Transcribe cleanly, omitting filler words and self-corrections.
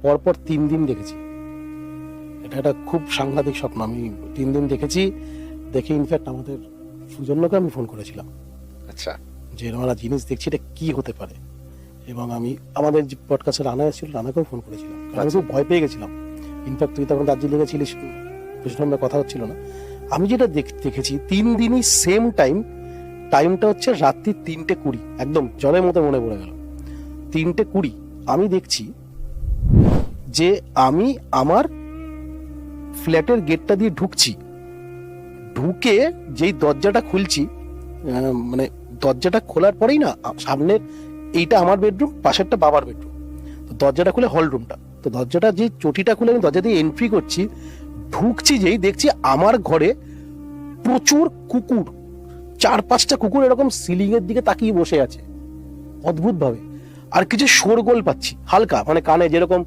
পরপর 3 দিন দেখেছি। এটা একটা খুব সাংঘাতিক স্বপ্ন। আমি 3 দিন দেখেছি। দেখে ইনফ্যাক্ট আমাদের সুজন্যকে আমি ফোন করেছিলাম আচ্ছা, যে এরকম একটা জিনিস দেখছি, এটা কি হতে পারে। এবং আমি আমাদের যে পডকাস্টে রানা এসেছিল, রানাকেও ফোন করেছিলাম, কারণ আমি খুব ভয় পেয়ে গেছিলাম। ইনফ্যাক্ট তুই তখন দার্জিলিংয়ে ছিলিস, প্রচন্ড কথা হচ্ছিল না। আমি যেটা দেখেছি 3 দিনই সেম টাইমটা হচ্ছে রাত্রি 3:20, একদম জলের মতো মনে পড়ে গেল। 3:20 আমি দেখছি যে আমি আমার ফ্ল্যাটের গেটটা দিয়ে ঢুকছি, ঢুকে যেই দরজাটা খুলছি, মানে দরজাটা খোলার পরেই না সামনের এইটা আমার বেডরুম, পাশেরটা বাবার বেডরুম। তো দরজাটা খুলে হল রুমটা, তো দরজাটা যে চটিটা খুলে আমি দরজা দিয়ে এন্ট্রি করছি, ঢুকছি যেই দেখছি আমার ঘরে প্রচুর কুকুর, 4-5টা কুকুর এরকম সিলিং এর দিকে তাকিয়ে বসে আছে অদ্ভুত ভাবে। আর কিছু শোরগোল পাচ্ছি হালকা, মানে কানে যেরকম